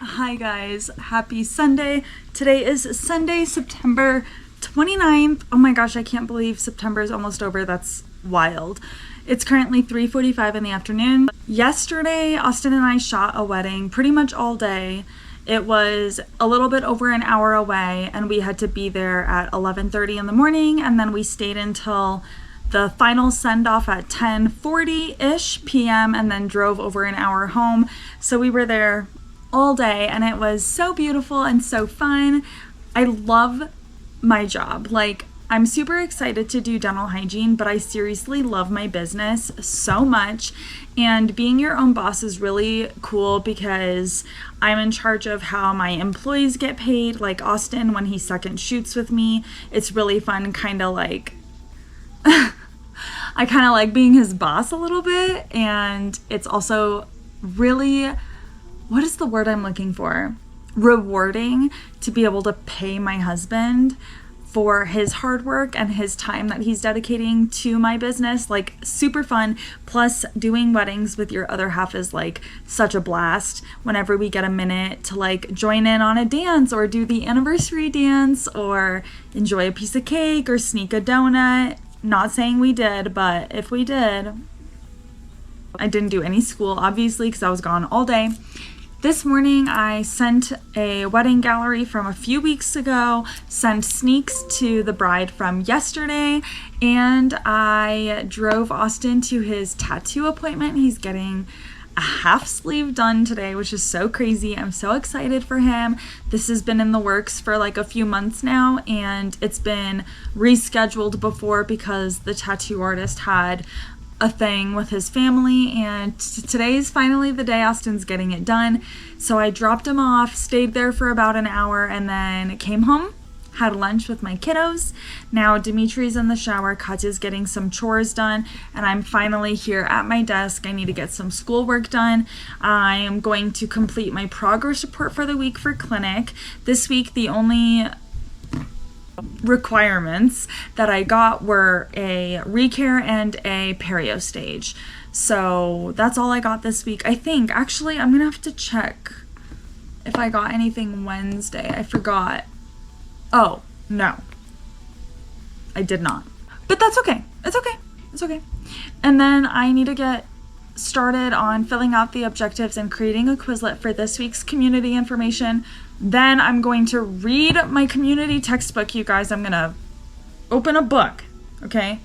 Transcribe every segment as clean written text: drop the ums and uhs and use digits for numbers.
Hi guys, happy Sunday. Today is Sunday, September 29th. Oh my gosh, I can't believe September is almost over. That's wild. It's currently 3:45 in the afternoon. Yesterday, Austin and I shot a wedding pretty much all day. It was a little bit over an hour away and we had to be there at 11:30 in the morning, and then we stayed until the final send-off at 10:40-ish p.m. and then drove over an hour home. So we were there all day and it was so beautiful and so fun. I love my job. Like, I'm super excited to do dental hygiene, but I seriously love my business so much. And being your own boss is really cool because I'm in charge of how my employees get paid. Like Austin, when he second shoots with me, it's really fun, kind of like I kind of like being his boss a little bit. And it's also really, what is the word I'm looking for? Rewarding to be able to pay my husband for his hard work and his time that he's dedicating to my business. Like, super fun. Plus, doing weddings with your other half is like such a blast. Whenever we get a minute to like join in on a dance or do the anniversary dance or enjoy a piece of cake or sneak a donut. Not saying we did, but if we did, I didn't do any school, obviously, because I was gone all day. This morning, I sent a wedding gallery from a few weeks ago, sent sneaks to the bride from yesterday, and I drove Austin to his tattoo appointment. He's getting a half sleeve done today, which is so crazy. I'm so excited for him. This has been in the works for like a few months now, and it's been rescheduled before because the tattoo artist had a thing with his family, and today's finally the day Austin's getting it done. So I dropped him off, stayed there for about an hour, and then came home, had lunch with my kiddos. Now Dimitri's in the shower, Katya's getting some chores done, and I'm finally here at my desk. I need to get some schoolwork done. I am going to complete my progress report for the week for clinic. This week, the only requirements that I got were a recare and a perio stage. So that's all I got this week. I think, actually, I'm gonna have to check if I got anything Wednesday. I forgot. Oh, no. I did not. But that's okay. It's okay. It's okay. And then I need to get started on filling out the objectives and creating a Quizlet for this week's community information. Then I'm going to read my community textbook, you guys. I'm going to open a book, okay?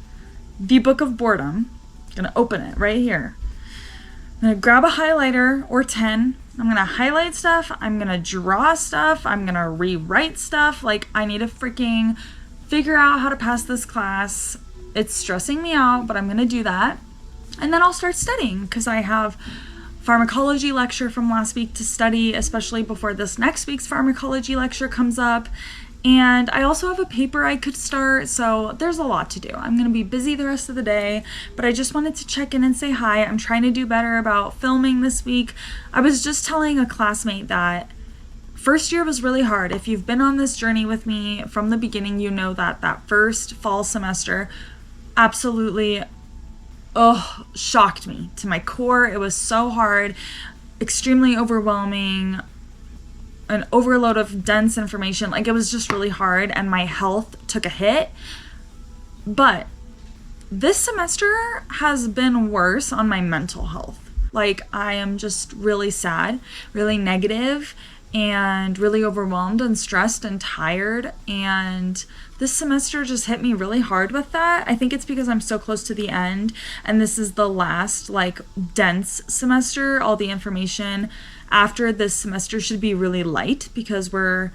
The Book of Boredom. I'm going to open it right here. I'm going to grab a highlighter or 10. I'm going to highlight stuff. I'm going to draw stuff. I'm going to rewrite stuff. Like, I need to freaking figure out how to pass this class. It's stressing me out, but I'm going to do that. And then I'll start studying because I have pharmacology lecture from last week to study, especially before this next week's pharmacology lecture comes up. And I also have a paper I could start, so there's a lot to do. I'm going to be busy the rest of the day, but I just wanted to check in and say hi. I'm trying to do better about filming this week. I was just telling a classmate that first year was really hard. If you've been on this journey with me from the beginning, you know that that first fall semester absolutely shocked me to my core. It was so hard, extremely overwhelming, an overload of dense information. Like, it was just really hard, and my health took a hit. But this semester has been worse on my mental health. Like, I am just really sad, really negative, and really overwhelmed and stressed and tired. And this semester just hit me really hard with that. I think it's because I'm so close to the end, and this is the last like dense semester. All the information after this semester should be really light because we're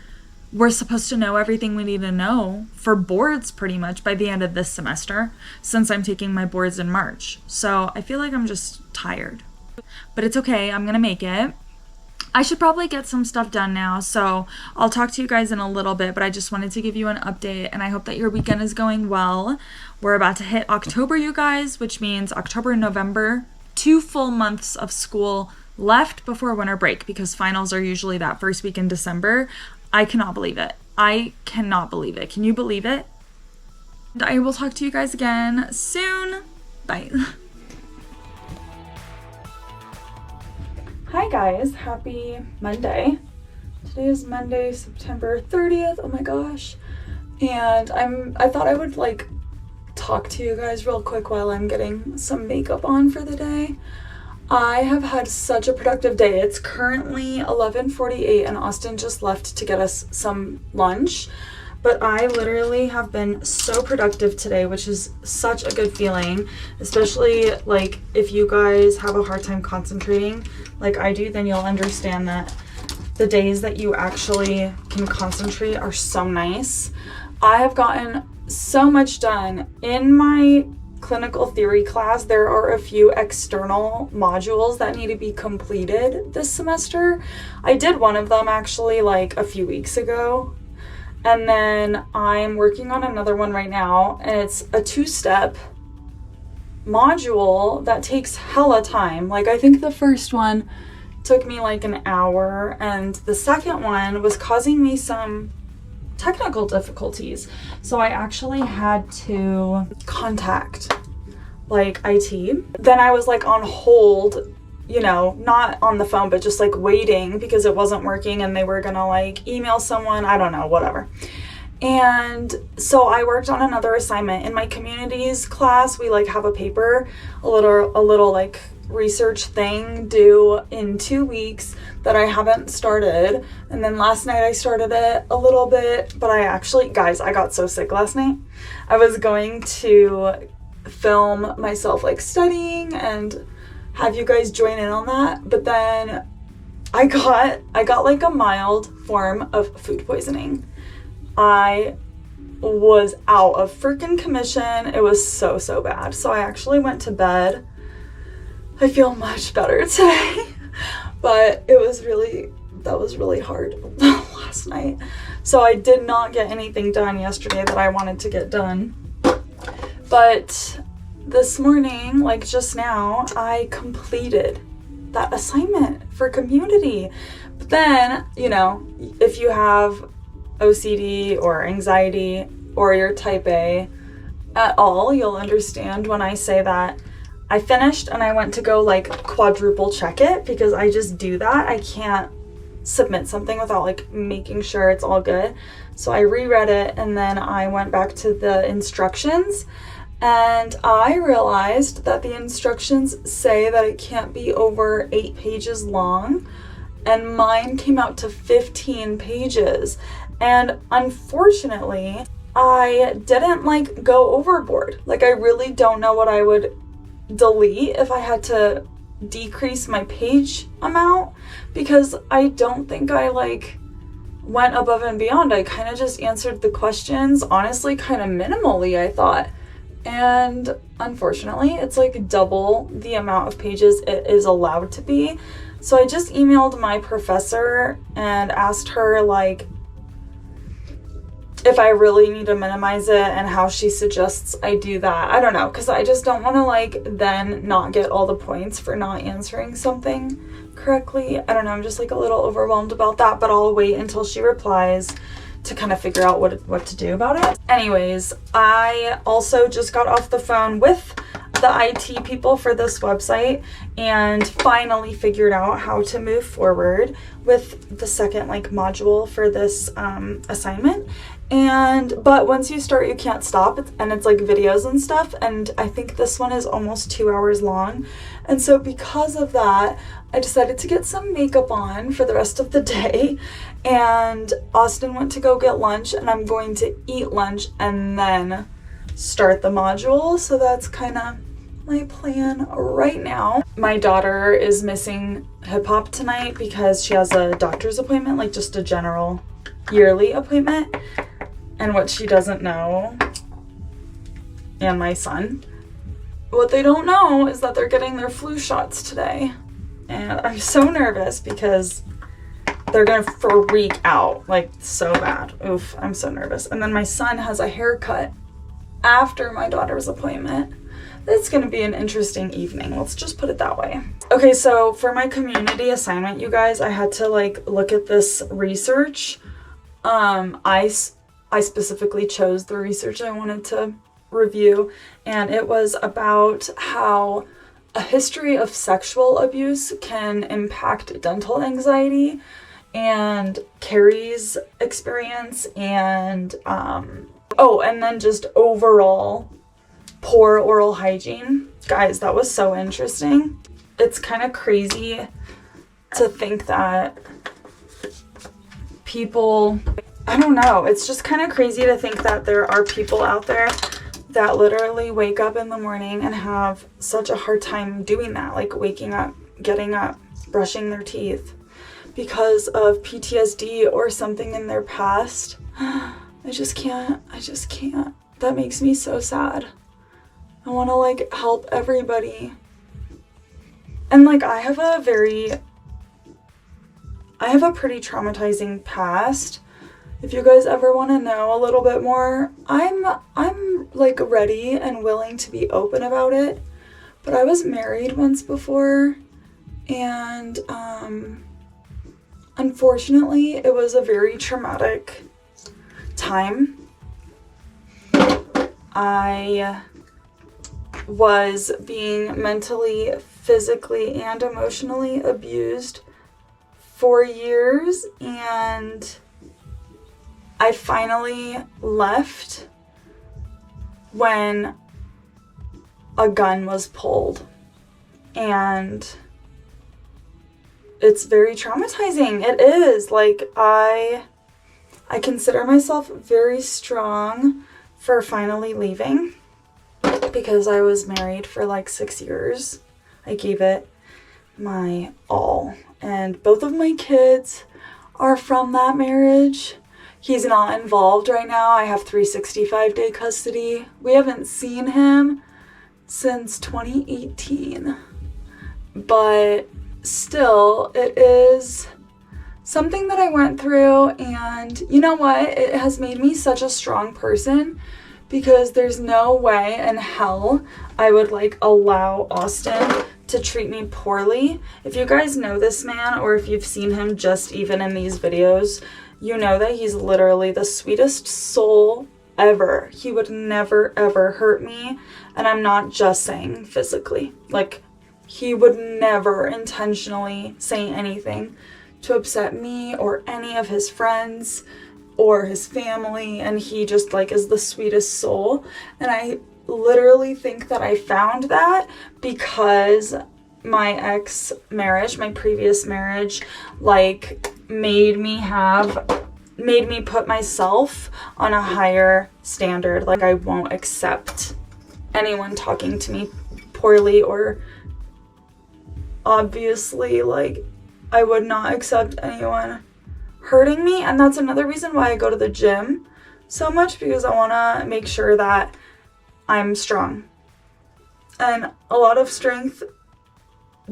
supposed to know everything we need to know for boards pretty much by the end of this semester, since I'm taking my boards in March. So I feel like I'm just tired, but it's okay. I'm gonna make it. I should probably get some stuff done now, so I'll talk to you guys in a little bit, but I just wanted to give you an update, and I hope that your weekend is going well. We're about to hit October, you guys, which means October and November, 2 full months of school left before winter break, because finals are usually that first week in December. I cannot believe it. I cannot believe it. Can you believe it? And I will talk to you guys again soon. Bye. Hi guys, happy Monday. Today is Monday, September 30th. Oh my gosh. And I thought I would like talk to you guys real quick while I'm getting some makeup on for the day. I have had such a productive day. It's currently 11:48 and Austin just left to get us some lunch. But I literally have been so productive today, which is such a good feeling, especially like if you guys have a hard time concentrating like I do, then you'll understand that the days that you actually can concentrate are so nice. I have gotten so much done. In my clinical theory class, there are a few external modules that need to be completed this semester. I did one of them actually like a few weeks ago. And then I'm working on another one right now, and it's a 2-step module that takes hella time. Like I think the first one took me like an hour, and the second one was causing me some technical difficulties. So I actually had to contact like IT. Then I was like on hold, you know, not on the phone, but just like waiting because it wasn't working and they were gonna like email someone, I don't know, whatever. And so I worked on another assignment. In my communities class, we like have a paper, a little like research thing due in 2 weeks that I haven't started. And then last night I started it a little bit, but I actually, guys, I got so sick last night. I was going to film myself like studying and have you guys join in on that, but then I got like a mild form of food poisoning. I was out of freaking commission. It was so bad. So I actually went to bed. I feel much better today, but that was really hard last night. So I did not get anything done yesterday that I wanted to get done. But this morning, like just now, I completed that assignment for community. But then, you know, if you have OCD or anxiety or you're type A at all, you'll understand when I say that I finished and I went to go like quadruple check it because I just do that. I can't submit something without like making sure it's all good. So I reread it and then I went back to the instructions. And I realized that the instructions say that it can't be over 8 pages long, and mine came out to 15 pages. And unfortunately, I didn't like go overboard. Like I really don't know what I would delete if I had to decrease my page amount, because I don't think I like went above and beyond. I kind of just answered the questions, honestly, kind of minimally, I thought. And unfortunately, it's like double the amount of pages it is allowed to be. So I just emailed my professor and asked her like if I really need to minimize it and how she suggests I do that. I don't know, because I just don't want to like then not get all the points for not answering something correctly. I don't know, I'm just like a little overwhelmed about that, but I'll wait until she replies to kind of figure out what to do about it. Anyways, I also just got off the phone with the IT people for this website and finally figured out how to move forward with the second like module for this assignment. But once you start, you can't stop, and it's like videos and stuff, and I think this one is almost 2 hours long. And so because of that, I decided to get some makeup on for the rest of the day, and Austin went to go get lunch, and I'm going to eat lunch and then start the module. So that's kind of my plan right now. My daughter is missing hip hop tonight because she has a doctor's appointment, like just a general yearly appointment. And what she doesn't know, and my son, what they don't know is that they're getting their flu shots today. And I'm so nervous because they're gonna freak out, like so bad. Oof, I'm so nervous. And then my son has a haircut after my daughter's appointment. It's gonna be an interesting evening, let's just put it that way. Okay, so for my community assignment, you guys, I had to like look at this research. I specifically chose the research I wanted to review, and it was about how a history of sexual abuse can impact dental anxiety. and Carrie's experience, and oh, and then just overall poor oral hygiene. Guys, that was so interesting. It's kind of crazy to think that people, I don't know, it's just kind of crazy to think that there are people out there that literally wake up in the morning and have such a hard time doing that, like waking up, getting up, brushing their teeth because of PTSD or something in their past. I just can't. That makes me so sad. I want to like help everybody. And like I have a pretty traumatizing past. If you guys ever want to know a little bit more, I'm like ready and willing to be open about it. But I was married once before, and unfortunately, it was a very traumatic time. I was being mentally, physically, and emotionally abused for years, and I finally left when a gun was pulled, and it's very traumatizing. It is. Like, I consider myself very strong for finally leaving, because I was married for like 6 years. I gave it my all, and both of my kids are from that marriage. He's not involved right now. I have 365-day custody. We haven't seen him since 2018. But still, it is something that I went through, and you know what? It has made me such a strong person, because there's no way in hell I would like allow Austin to treat me poorly. If you guys know this man, or if you've seen him just even in these videos, you know that he's literally the sweetest soul ever. He would never ever hurt me, and I'm not just saying physically. Like, he would never intentionally say anything to upset me or any of his friends or his family, and he just like is the sweetest soul. And I literally think that I found that because my ex-marriage, my previous marriage, like made me put myself on a higher standard. Like, I won't accept anyone talking to me poorly, or obviously like I would not accept anyone hurting me. And that's another reason why I go to the gym so much, because I want to make sure that I'm strong. And a lot of strength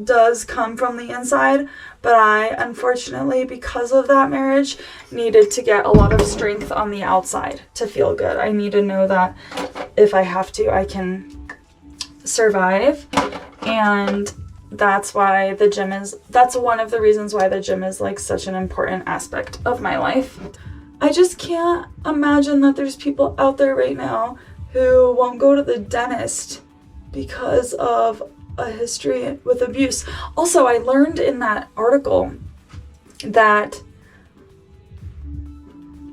does come from the inside, but I, unfortunately, because of that marriage, needed to get a lot of strength on the outside to feel good. I need to know that if I have to, I can survive. And that's why the gym that's one of the reasons why the gym is like such an important aspect of my life. I just can't imagine that there's people out there right now who won't go to the dentist because of a history with abuse. Also, I learned in that article that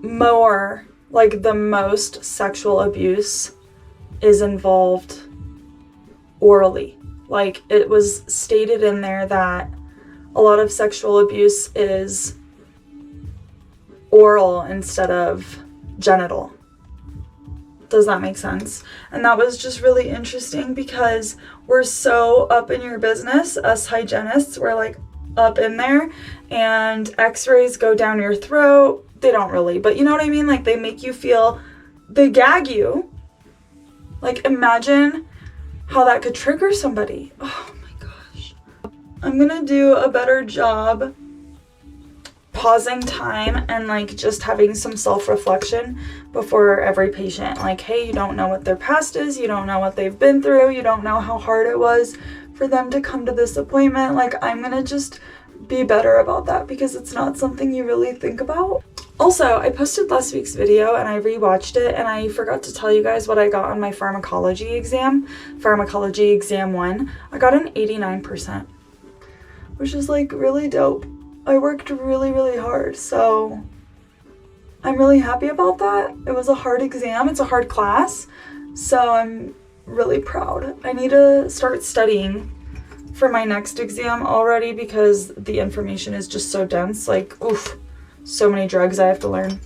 the most sexual abuse is involved orally. Like, it was stated in there that a lot of sexual abuse is oral instead of genital. Does that make sense? And that was just really interesting, because we're so up in your business, us hygienists, we're like up in there, and x-rays go down your throat. They don't really, but you know what I mean? Like, they make you feel, they gag you. Like, imagine how that could trigger somebody. Oh my gosh. I'm gonna do a better job pausing time and like just having some self-reflection before every patient. Like, hey, you don't know what their past is, you don't know what they've been through, you don't know how hard it was for them to come to this appointment. Like, I'm gonna just be better about that, because it's not something you really think about. Also, I posted last week's video and I rewatched it, and I forgot to tell you guys what I got on my pharmacology exam. Pharmacology exam 1. I got an 89%, which is like really dope. I worked really, really hard, so I'm really happy about that. It was a hard exam, it's a hard class, so I'm really proud. I need to start studying for my next exam already because the information is just so dense. Like, oof, so many drugs I have to learn.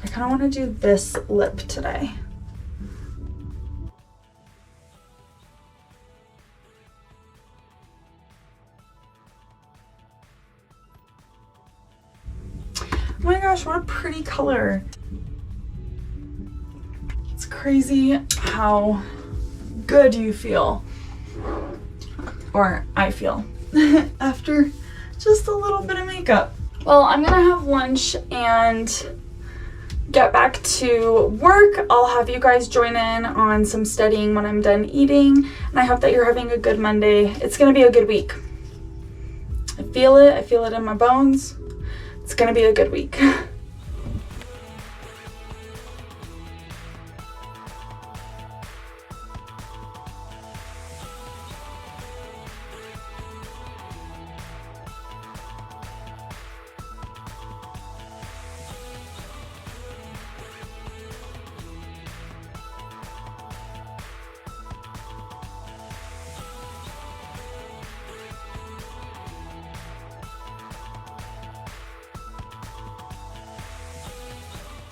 I kind of want to do this lip today. Oh my gosh, what a pretty color. It's crazy how good you feel, or I feel, after just a little bit of makeup. Well, I'm gonna have lunch and get back to work. I'll have you guys join in on some studying when I'm done eating, and I hope that you're having a good Monday. It's gonna be a good week. I feel it in my bones. It's gonna be a good week.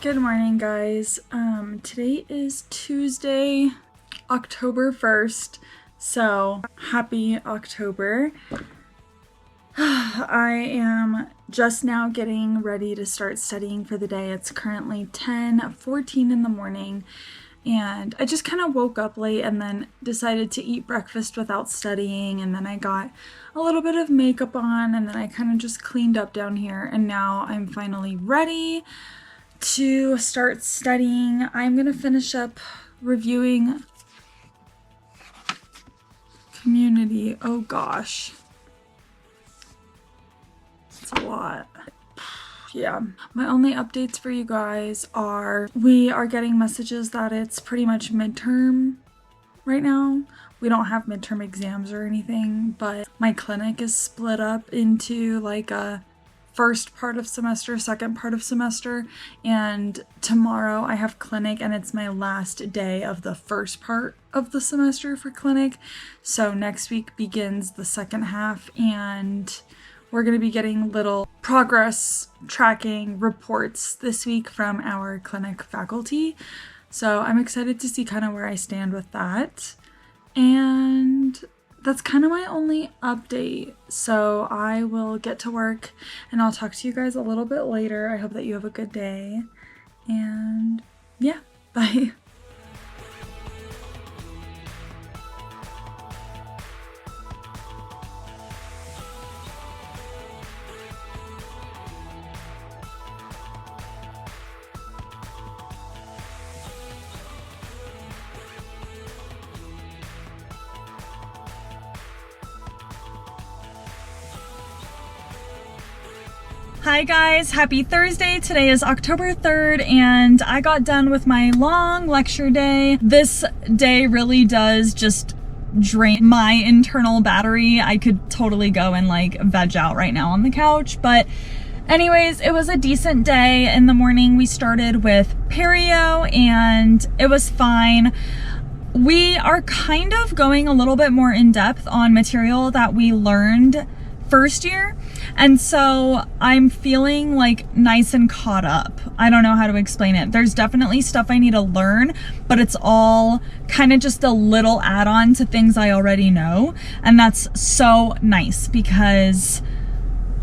Good morning, guys. Today is Tuesday, October 1st, so happy October. I am just now getting ready to start studying for the day. It's currently 10:14 in the morning, and I just kind of woke up late and then decided to eat breakfast without studying, and then I got a little bit of makeup on, and then I kind of just cleaned up down here, and now I'm finally ready to start studying. I'm gonna finish up reviewing community. Oh gosh, it's a lot. Yeah, my only updates for you guys are we are getting messages that it's pretty much midterm right now. We don't have midterm exams or anything, but my clinic is split up into like a first part of semester, second part of semester, and tomorrow I have clinic and it's my last day of the first part of the semester for clinic. So next week begins the second half, and we're going to be getting little progress tracking reports this week from our clinic faculty. So I'm excited to see kind of where I stand with that. And that's kind of my only update. So I will get to work and I'll talk to you guys a little bit later. I hope that you have a good day. And yeah, bye. Hi guys, happy Thursday. Today is October 3rd and I got done with my long lecture day. This day really does just drain my internal battery. I could totally go and like veg out right now on the couch, but anyways, it was a decent day. In the morning we started with perio and it was fine. We are kind of going a little bit more in depth on material that we learned first year, and so I'm feeling like nice and caught up. I don't know how to explain it. There's definitely stuff I need to learn, but it's all kind of just a little add-on to things I already know, and that's so nice because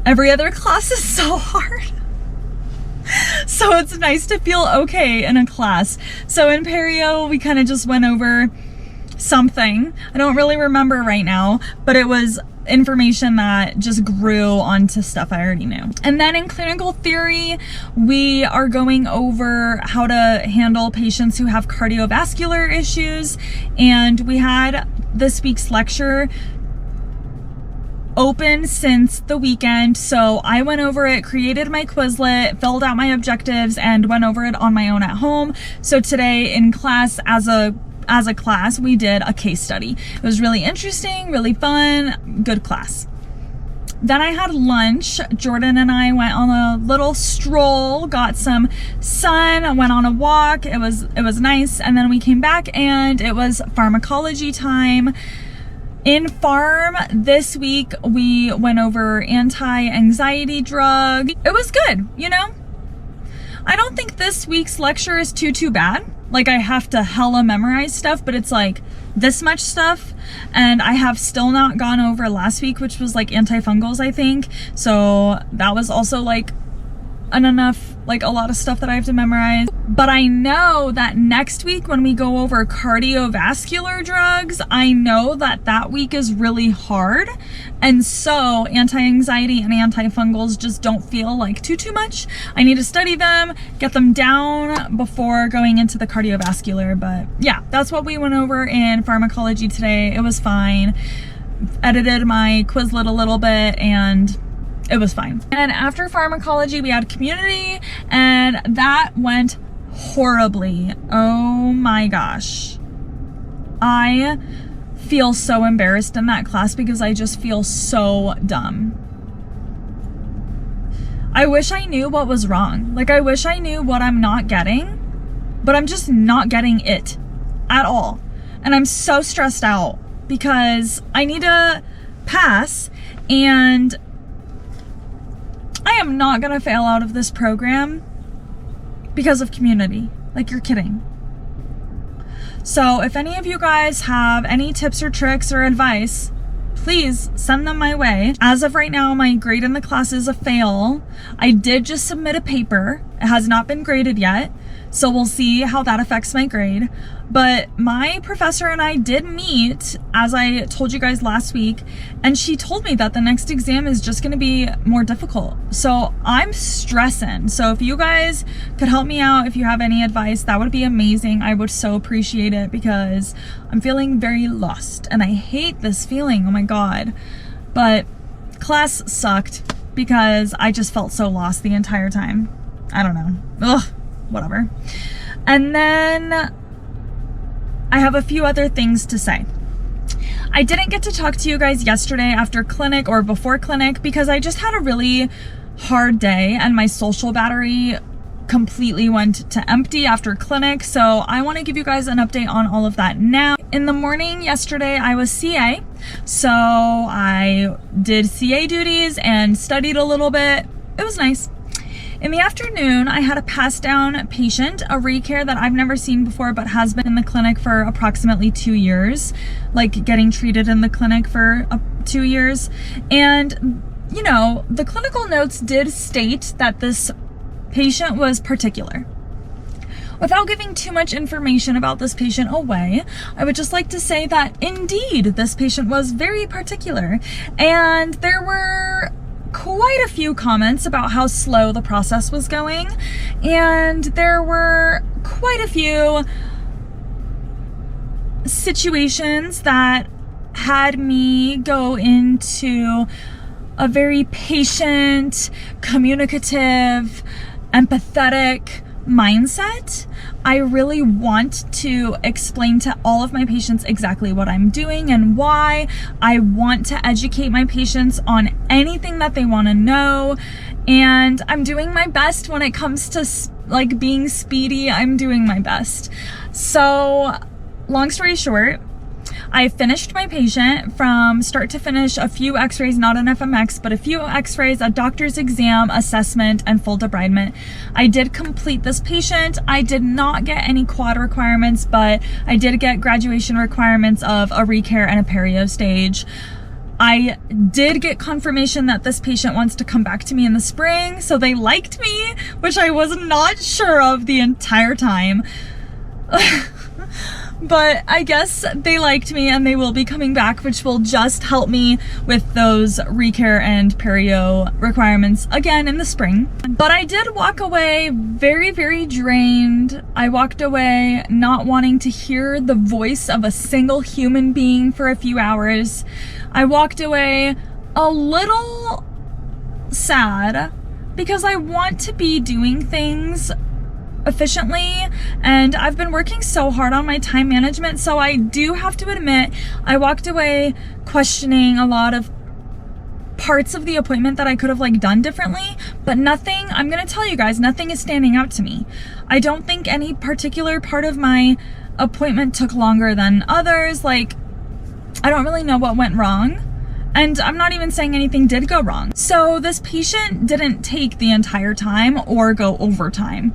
every other class is so hard. So it's nice to feel okay in a class. So in perio, we kind of just went over something. I don't really remember right now, but it was information that just grew onto stuff I already knew. And then in clinical theory, we are going over how to handle patients who have cardiovascular issues. And we had this week's lecture open since the weekend, so I went over it, created my Quizlet, filled out my objectives, and went over it on my own at home. So today in class, as a class, we did a case study. It was really interesting, really fun, good class. Then I had lunch. Jordan and I went on a little stroll, got some sun, went on a walk. It was nice. And then we came back and it was pharmacology time. In pharm this week, we went over anti-anxiety drug. It was good, you know? I don't think this week's lecture is too bad. Like, I have to hella memorize stuff, but it's like this much stuff. And I have still not gone over last week, which was like antifungals, I think. So that was also like a lot of stuff that I have to memorize. But I know that next week when we go over cardiovascular drugs, I know that week is really hard. And so anti-anxiety and antifungals just don't feel like too much. I need to study them, get them down before going into the cardiovascular. But yeah, that's what we went over in pharmacology today. It was fine. Edited my Quizlet a little bit and it was fine. And after pharmacology, we had community and that went horribly. Oh my gosh. I feel so embarrassed in that class because I just feel so dumb. I wish I knew what was wrong. Like, I wish I knew what I'm not getting, but I'm just not getting it at all. And I'm so stressed out because I need to pass and I am not gonna fail out of this program because of community. Like, you're kidding. So if any of you guys have any tips or tricks or advice, please send them my way. As of right now, my grade in the class is a fail. I did just submit a paper. It has not been graded yet, so we'll see how that affects my grade. But my professor and I did meet, as I told you guys last week, and she told me that the next exam is just gonna be more difficult. So I'm stressing. So if you guys could help me out, if you have any advice, that would be amazing. I would so appreciate it because I'm feeling very lost and I hate this feeling, oh my God. But class sucked because I just felt so lost the entire time. I don't know, ugh, whatever. And then I have a few other things to say. I didn't get to talk to you guys yesterday after clinic or before clinic because I just had a really hard day and my social battery completely went to empty after clinic. So I want to give you guys an update on all of that now. In the morning yesterday, I was CA. So I did CA duties and studied a little bit. It was nice. In the afternoon, I had a pass down patient, a recare that I've never seen before, but has been in the clinic for approximately 2 years, like getting treated in the clinic for 2 years. And, you know, the clinical notes did state that this patient was particular. Without giving too much information about this patient away, I would just like to say that indeed, this patient was very particular. And there were quite a few comments about how slow the process was going, and there were quite a few situations that had me go into a very patient, communicative, empathetic mindset. I really want to explain to all of my patients exactly what I'm doing and why. I want to educate my patients on anything that they want to know. And I'm doing my best when it comes to like being speedy. I'm doing my best. So long story short, I finished my patient from start to finish, a few x-rays, not an FMX, but a few x-rays, a doctor's exam, assessment, and full debridement. I did complete this patient. I did not get any quad requirements, but I did get graduation requirements of a recare and a perio stage. I did get confirmation that this patient wants to come back to me in the spring, so they liked me, which I was not sure of the entire time. But I guess they liked me and they will be coming back, which will just help me with those recare and perio requirements again in the spring. But I did walk away very, very drained. I walked away not wanting to hear the voice of a single human being for a few hours. I walked away a little sad because I want to be doing things efficiently, and I've been working so hard on my time management, so I do have to admit I walked away questioning a lot of parts of the appointment that I could have like done differently, but nothing, I'm gonna tell you guys, nothing is standing out to me. I don't think any particular part of my appointment took longer than others. Like, I don't really know what went wrong. And I'm not even saying anything did go wrong. So this patient didn't take the entire time or go overtime.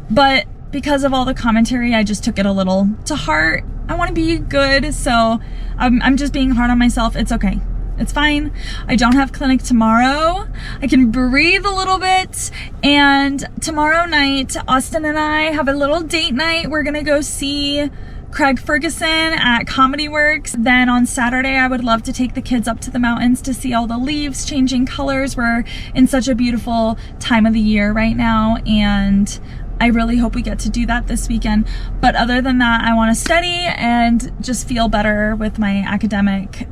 But because of all the commentary, I just took it a little to heart. I want to be good, so I'm just being hard on myself. It's okay. It's fine. I don't have clinic tomorrow. I can breathe a little bit. And tomorrow night, Austin and I have a little date night. We're gonna go see Craig Ferguson at Comedy Works. Then on Saturday, I would love to take the kids up to the mountains to see all the leaves changing colors. We're in such a beautiful time of the year right now, and I really hope we get to do that this weekend. But other than that, I want to study and just feel better with my academic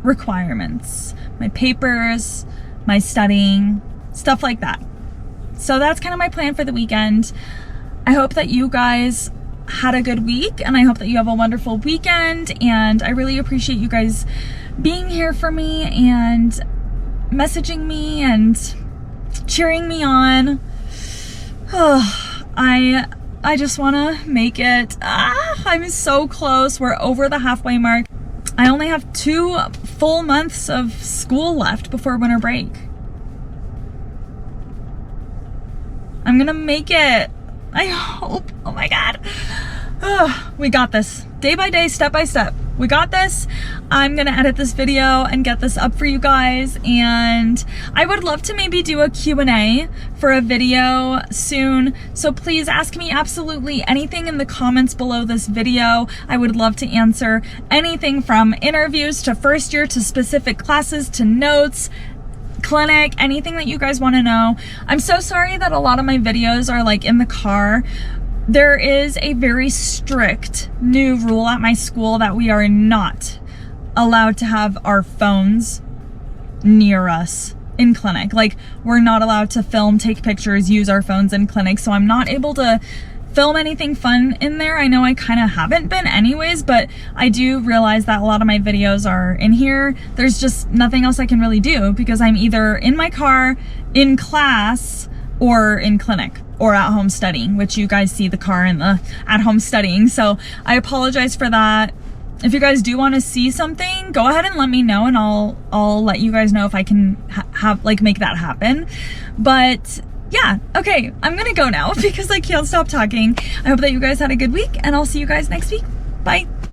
requirements, my papers, my studying, stuff like that. So that's kind of my plan for the weekend. I hope that you guys had a good week, and I hope that you have a wonderful weekend, and I really appreciate you guys being here for me and messaging me and cheering me on. Oh, I just want to make it. I'm so close. We're over the halfway mark. I only have 2 full months of school left before winter break. I'm gonna make it. I hope. Oh my God. We got this. Day by day, step by step. We got this. I'm gonna edit this video and get this up for you guys, and I would love to maybe do a Q&A for a video soon. So please ask me absolutely anything in the comments below this video. I would love to answer anything from interviews to first year to specific classes to notes, clinic, anything that you guys want to know. I'm so sorry that a lot of my videos are like in the car. There is a very strict new rule at my school that we are not allowed to have our phones near us in clinic. Like, we're not allowed to film, take pictures, use our phones in clinic. So I'm not able to film anything fun in there. I know I kind of haven't been anyways, but I do realize that a lot of my videos are in here. There's just nothing else I can really do because I'm either in my car, in class, or in clinic, or at home studying, which you guys see the car and the at home studying. So I apologize for that. If you guys do want to see something, go ahead and let me know, and I'll let you guys know if I can make that happen. But yeah, okay, I'm gonna go now because I can't stop talking. I hope that you guys had a good week, and I'll see you guys next week. Bye.